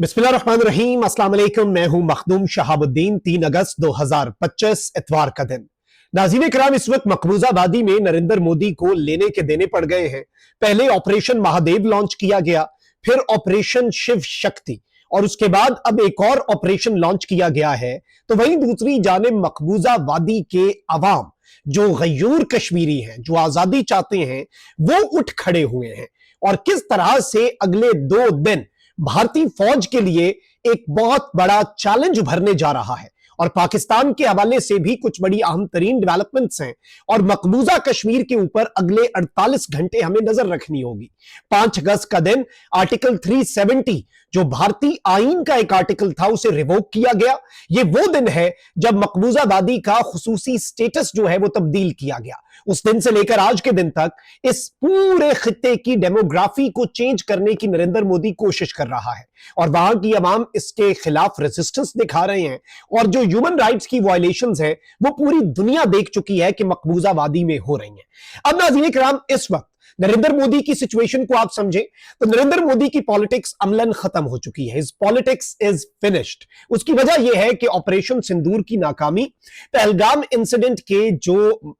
बिस्मिल्लाहिर्रहमानिर्रहीम। अस्सलाम वालेकुम। मैं हूं मखदूम शहाबुद्दीन। 3 अगस्त 2025 इतवार का दिन। नाज़रीन कराम, इस वक्त मकबूजा वादी में नरेंद्र मोदी को लेने के देने पड़ गए हैं। पहले ऑपरेशन महादेव लॉन्च किया गया, फिर ऑपरेशन शिव शक्ति, और उसके बाद अब एक और ऑपरेशन लॉन्च किया गया है। तो वहीं दूसरी जानिब मकबूजा वादी के अवाम जो गयूर कश्मीरी हैं, जो आजादी चाहते हैं, वो उठ खड़े हुए हैं और किस तरह से अगले 2 दिन भारतीय फौज के लिए एक बहुत बड़ा चैलेंज उभरने जा रहा है। और पाकिस्तान के हवाले से भी कुछ बड़ी अहम तरीन डेवलपमेंट्स हैं और मकबूजा कश्मीर के ऊपर अगले 48 घंटे हमें नजर रखनी होगी। 5 अगस्त का दिन आर्टिकल 370 जो भारतीय आईन का एक आर्टिकल था, उसे रिवोक किया गया। यह वो दिन है जब मकबूजा वादी का खुसूसी स्टेटस जो है वो तब्दील किया गया। उस दिन से लेकर आज के दिन तक इस पूरे खित्ते की डेमोग्राफी को चेंज करने की नरेंद्र मोदी कोशिश कर रहा है और वहां की अवाम इसके खिलाफ रेजिस्टेंस दिखा रहे हैं। और जो ह्यूमन राइट्स की वायलेशंस है वो पूरी दुनिया देख चुकी है कि मकबूजा वादी में हो रही हैं। अब नाज़रीन किराम, इस वक्त नरेंद्र मोदी की सिचुएशन को आप समझें तो नरेंद्र मोदी की पॉलिटिक्स अमलन खत्म हो चुकी है। His politics is finished. उसकी वजह यह है कि ऑपरेशन सिंदूर की नाकामी, पहलगाम इंसिडेंट के जो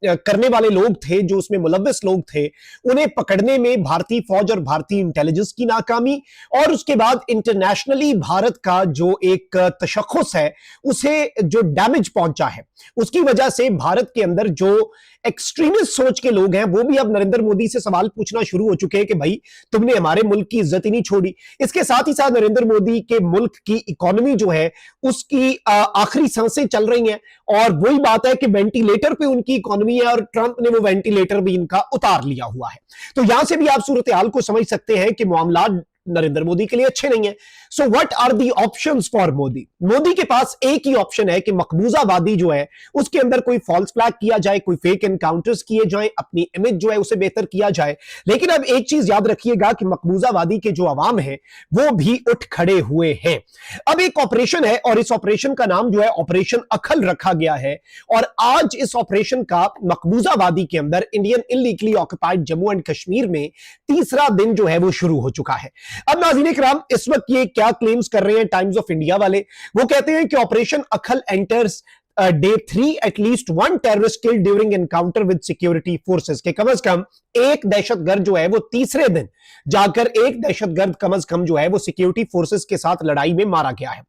करने वाले लोग थे, जो उसमें मुलव्विस लोग थे, उन्हें पकड़ने में भारतीय फौज और भारतीय इंटेलिजेंस की नाकामी, और उसके बाद इंटरनेशनली भारत का जो एक तशख्खुस है उसे जो डैमेज पहुंचा है, उसकी वजह से भारत के अंदर जो एक्सट्रीमिस्ट सोच के लोग हैं वो भी अब नरेंद्र मोदी से सवाल पूछना शुरू हो चुके हैं कि भाई तुमने हमारे मुल्क की इज्जत ही नहीं छोड़ी। इसके साथ ही साथ नरेंद्र मोदी के मुल्क की इकोनॉमी जो है उसकी आखिरी सांसें चल रही हैं, और वही बात है कि वेंटिलेटर पे उनकी इकोनॉमी है और ट्रंप ने वो वेंटिलेटर भी इनका उतार लिया हुआ है। तो यहां से भी आप सूरत हाल को समझ सकते हैं कि मामला नरेंद्र मोदी के लिए अच्छे नहीं है। So what are the options for Modi? Modi के पास एक ही ऑप्शन है कि मकबूजा वादी जो है उसके अंदर कोई फॉल्स फ्लैग किया जाए, कोई फेक एनकाउंटर्स किए जाएं, अपनी इमेज जो है उसे बेहतर किया जाए। लेकिन अब एक चीज याद रखिएगा कि मकबूजा वादी के जो अवाम है वो भी उठ खड़े हुए हैं। अब एक ऑपरेशन है और इस ऑपरेशन का नाम जो है ऑपरेशन अखल रखा गया है, और आज इस ऑपरेशन का मकबूजा वादी के अंदर Indian illegally occupied Jammu and Kashmir में तीसरा दिन जो है वो शुरू हो चुका है। अब नाज़रीन इकराम, इस वक्त ये क्या क्लेम्स कर रहे हैं टाइम्स ऑफ इंडिया वाले? वो कहते हैं कि operation Akhal enters day 3 at least 1 terrorist killed during encounter with security forces, के कम से कम एक दहशतगर्द जो है वो तीसरे दिन जाकर एक दहशतगर्द कम से कम जो है वो सिक्योरिटी फोर्सेस के साथ लड़ाई में मारा गया है।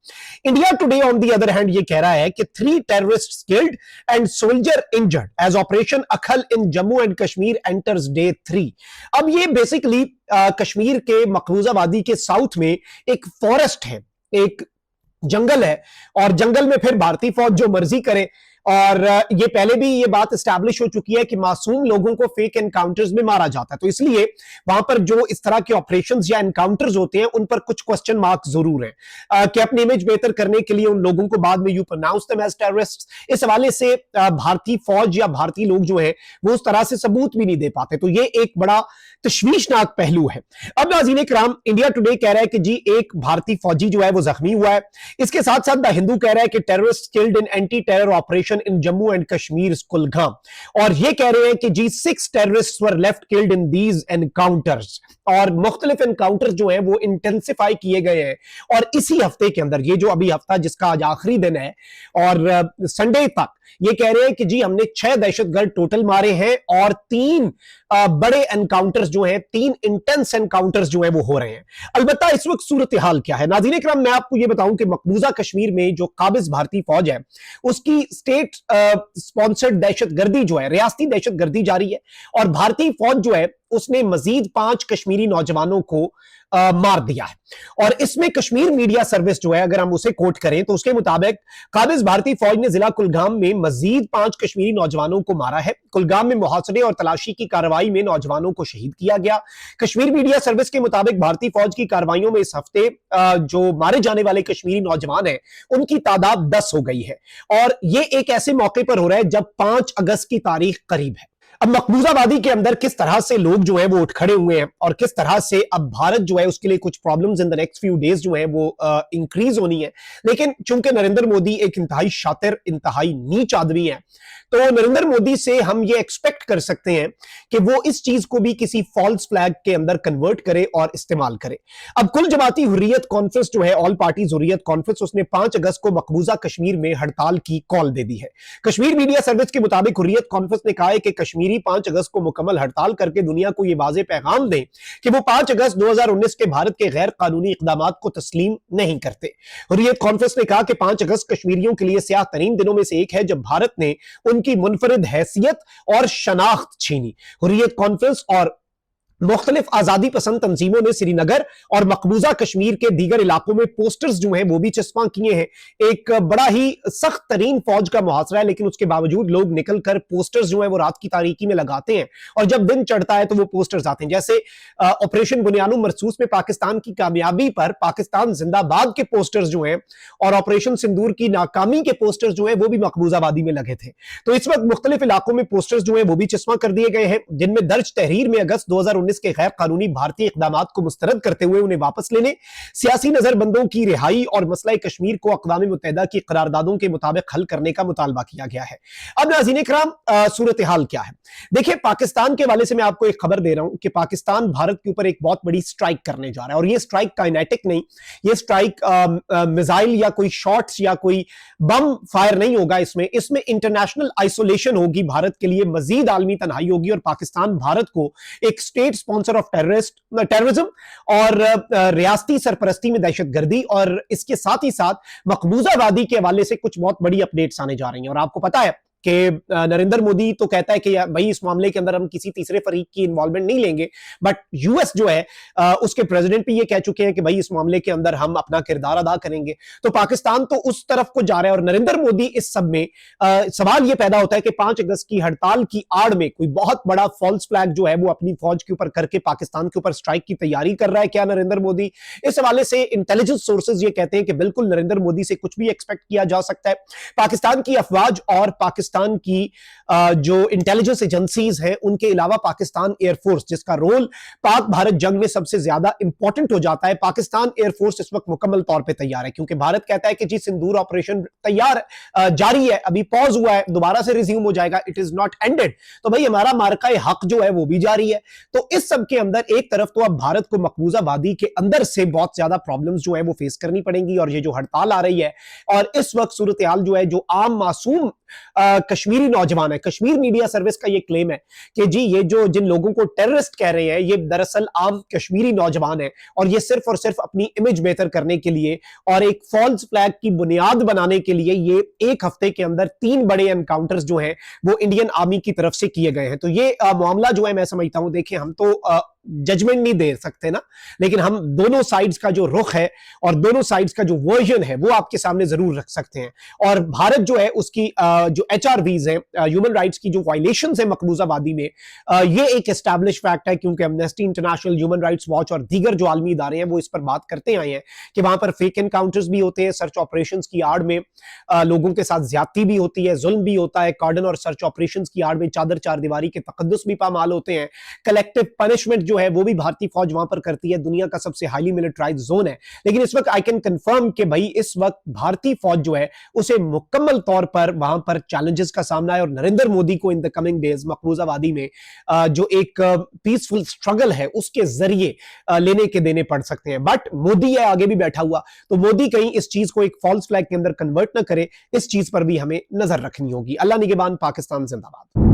India Today on the other hand ये कह रहा है कि 3 terrorist killed and soldier injured as operation Akhal in Jammu and Kashmir enters day 3। अब ये बेसिकली कश्मीर के मकबूजा वादी के साउथ में एक फॉरेस्ट है, एक जंगल है, और जंगल में फिर भारतीय फौज जो मर्जी करे। और ये पहले भी ये बात एस्टैब्लिश हो चुकी है कि मासूम लोगों को फेक एनकाउंटर्स में मारा जाता है, तो इसलिए वहां पर जो इस तरह के ऑपरेशंस या एनकाउंटर्स होते हैं उन पर कुछ क्वेश्चन मार्क जरूर है कि अपनी इमेज बेहतर करने के लिए उन लोगों को बाद में you pronounce them as terrorists. इस हवाले से भारतीय फौज या भारतीय लोग जो है वो उस तरह से सबूत भी नहीं दे पाते, तो ये एक बड़ा तशवीशनाक पहलू है। अब नाज़रीन इकराम, इंडिया टुडे कह रहा है कि जी एक भारतीय फौजी जो है वो जख्मी हुआ है। इसके साथ साथ द हिंदू कह रहा है कि terrorist killed in anti terror operation in Jammu and Kashmir Kulgam, और ये कह रहे हैं कि जी 6 terrorists were left killed in these encounters, और मुख्तलिफ एनकाउंटर्स जो है वो इंटेंसिफाई किए गए हैं। और इसी हफ्ते के अंदर, ये जो अभी हफ्ता जिसका आज आखिरी दिन है और संडे तक, ये कह रहे हैं कि जी हमने 6 दहशतगर्द टोटल मारे हैं और 3 बड़े एनकाउंटर्स जो हैं, 3 इंटेंस एनकाउंटर्स जो हैं वो हो रहे हैं। अलबत्ता इस वक्त सूरत हाल क्या है नाज़रीन इकराम, मैं आपको ये बताऊं कि मकबूजा कश्मीर में जो काबिज भारतीय फौज है उसकी स्टेट स्पॉन्सर्ड दहशतगर्दी जो है, रियासती दहशतगर्दी जारी है, और भारतीय फौज जो है उसने मजीद 5 कश्मीरी नौजवानों को मार दिया है। और इसमें कश्मीर मीडिया सर्विस जो है, अगर हम उसे कोट करें तो उसके मुताबिक काबिज भारतीय फौज ने जिला कुलगाम में मजीद 5 कश्मीरी नौजवानों को मारा है। कुलगाम में मुहासरे और तलाशी की कार्रवाई में नौजवानों को शहीद किया गया। कश्मीर मीडिया सर्विस के मुताबिक भारतीय फौज की कार्रवाइयों में इस हफ्ते जो मारे जाने वाले कश्मीरी नौजवान हैं उनकी तादाद 10 हो गई है, और यह एक ऐसे मौके पर हो रहा है जब 5 अगस्त की तारीख करीब है। अब मकबूजाबादी के अंदर किस तरह से लोग जो है वो उठ खड़े हुए हैं और किस तरह से अब भारत जो है उसके लिए कुछ problems in the next few days जो है वो इंक्रीज होनी है। लेकिन चूंकि नरेंद्र मोदी एक इंतहाई शातिर, इंतहाई नीच आदमी है, तो नरेंद्र मोदी से हम ये एक्सपेक्ट कर सकते हैं कि वो इस चीज को भी किसी फॉल्स फ्लैग के अंदर कन्वर्ट करे और इस्तेमाल करे। अब कुल जमाती हुर्रियत कॉन्फ्रेंस जो है, ऑल पार्टीज हुर्रियत कॉन्फ्रेंस, उसने 5 अगस्त को मकबूजा कश्मीर में हड़ताल की कॉल दे दी है। कश्मीर मीडिया सर्विस के मुताबिक हुर्रियत कॉन्फ्रेंस ने कहा है कि कश्मीरी 5 अगस्त को मुकम्मल हड़ताल करके दुनिया को यह वाज़ेह पैगाम दें कि वो 5 अगस्त 2019 के भारत के गैर कानूनी इकदाम को तस्लीम नहीं करते। हुर्रियत कॉन्फ्रेंस ने कहा कि 5 अगस्त कश्मीरियों के लिए स्याह तरीन दिनों में से एक है जब भारत ने उनकी मुनफरिद हैसियत और शनाख्त छीनी। हुर्रियत कॉन्फ्रेंस और मुख्तलिफ आजादी पसंद तंजीमों ने श्रीनगर और मकबूजा कश्मीर के दीगर इलाकों में पोस्टर्स जो हैं वो भी चस्पा किए हैं। एक बड़ा ही सख्त तरीन फौज का मुहासरा है, लेकिन उसके बावजूद लोग निकलकर पोस्टर्स जो है वो रात की तारीकी में लगाते हैं और जब दिन चढ़ता है तो वो पोस्टर्स आते हैं। जैसे ऑपरेशन बुनियानुम मरसूस में पाकिस्तान की कामयाबी पर पाकिस्तान जिंदाबाद के पोस्टर्स जो हैं और ऑपरेशन सिंदूर की नाकामी के पोस्टर्स जो हैं वो भी मकबूजाबादी में लगे थे। तो इस वक्त मुख्तलिफ इलाकों में पोस्टर्स जो है वो भी चस्पा कर दिए गए हैं, जिनमें दर्ज तहरीर में अगस्त 2019 के गैर कानूनी भारतीय इकदामात को मुस्तरद करते हुए उन्हें वापस लेने, सियासी नजरबंदों की रिहाई और मसला कश्मीर को अक़वाम मुत्तहिदा की करारदादों के मुताबिक हल करने का मुतालबा किया गया है। अब नाज़रीन इकराम, सूरत हाल क्या है देखिए। पाकिस्तान के हवाले से मैं आपको एक खबर दे रहा हूं कि पाकिस्तान भारत के ऊपर एक बहुत बड़ी स्ट्राइक करने जा रहा है और यह स्ट्राइक काइनेटिक नहीं, यह स्ट्राइक मिसाइल या कोई शॉट्स या कोई बम फायर नहीं होगा। इसमें इंटरनेशनल आइसोलेशन होगी भारत के लिए, मजीद आलमी तन्हाई होगी और पाकिस्तान भारत को एक स्टेट स्पॉन्सर ऑफ टेररिज्म और रियासती सरपरस्ती में दहशतगर्दी और इसके साथ ही साथ मकबूजाबादी के हवाले से कुछ बहुत बड़ी अपडेट्स आने जा रही हैं। और आपको पता है कि नरेंद्र मोदी तो कहता है कि भाई इस मामले के अंदर हम किसी तीसरे फरीक की इन्वॉल्वमेंट नहीं लेंगे, बट यूएस जो है उसके प्रेसिडेंट भी ये कह चुके हैं कि भाई इस मामले के अंदर हम अपना किरदार अदा करेंगे। तो पाकिस्तान तो उस तरफ को जा रहा है और नरेंद्र मोदी इस सब में सवाल ये पैदा होता है कि 5 अगस्त की हड़ताल की आड़ में कोई बहुत बड़ा फॉल्स फ्लैग जो है वो अपनी फौज के ऊपर करके पाकिस्तान के ऊपर स्ट्राइक की तैयारी कर रहा है क्या नरेंद्र मोदी। इस हवाले से इंटेलिजेंस सोर्सेज ये कहते हैं कि बिल्कुल नरेंद्र मोदी से कुछ भी एक्सपेक्ट किया जा सकता है। पाकिस्तान की अफवाज और पाकिस्तान की जो इंटेलिजेंस एजेंसीज हैं उनके अलावा पाकिस्तान एयरफोर्स, जिसका रोल पाक भारत जंग में सबसे ज्यादा इंपॉर्टेंट हो जाता है, पाकिस्तान एयरफोर्स इस वक्त मुकम्मल तौर पे तैयार है। क्योंकि भारत कहता है कि जी सिंदूर ऑपरेशन तैयार जारी है, अभी पॉज हुआ है, दोबारा से रिज्यूम हो जाएगा, इट इज नॉट एंडेड। तो भाई हमारा मार्का हक जो है वो भी जारी है। तो इस सब के अंदर एक तरफ तो अब भारत को मकबूजाबादी के अंदर से बहुत ज्यादा प्रॉब्लम्स जो है वो फेस करनी पड़ेंगी और ये जो हड़ताल आ रही है और इस वक्त सूरत हाल जो है, जो आम मासूम कश्मीरी नौजवान है, कश्मीर मीडिया सर्विस का ये क्लेम है कि जी ये जो जिन लोगों को टेररिस्ट कह रहे हैं ये दरअसल आम कश्मीरी नौजवान है और ये सिर्फ और सिर्फ अपनी इमेज बेहतर करने के लिए और एक फॉल्स फ्लैग की बुनियाद बनाने के लिए ये एक हफ्ते के अंदर 3 बड़े एनकाउंटर्स जो हैं वो इंडियन आर्मी की तरफ से किए गए हैं। तो ये मामला जो है मैं समझता हूं, देखिए हम तो जजमेंट नहीं दे सकते ना, लेकिन हम दोनों साइड्स का जो रुख है और दोनों साइड्स का जो वर्जन है वो आपके सामने जरूर रख सकते हैं। और भारत जो है उसकी जो एचआरवीज है, ह्यूमन राइट्स की जो वायलेशंस है मकबूजाबादी में, ये एक एस्टैब्लिश फैक्ट है क्योंकि amnesty international, human rights watch और दीगर जो आलमी इदारे हैं वो इस पर बात करते आए हैं कि वहां पर फेक एनकाउंटर्स भी होते हैं, सर्च ऑपरेशन की आड़ में लोगों के साथ ज्यादती भी होती है, जुल्म भी होता है, कार्डन और सर्च ऑपरेशन की आड़ में चादर चारदीवारी के तकद्दुस भी पामाल होते हैं, कलेक्टिव पनिशमेंट जो है वो भी भारतीय फौज वहां पर करती है, दुनिया का सबसे हाईली मिलिटराइज्ड जोन है। लेकिन इस वक्त आई कैन कंफर्म कि भाई इस वक्त भारतीय फौज जो है उसे मुकम्मल तौर पर वहां पर चैलेंजेस का सामना है और नरेंद्र मोदी को इन द कमिंग डेज मकबूजाबादी में जो एक पीसफुल स्ट्रगल है उसके जरिए लेने के देने पड़ सकते हैं। बट मोदी है आगे भी बैठा हुआ, तो मोदी कहीं इस चीज को एक फॉल्स फ्लैग के अंदर कन्वर्ट ना करे, इस चीज पर भी हमें नजर रखनी होगी। अल्लाह निगहबान, पाकिस्तान जिंदाबाद।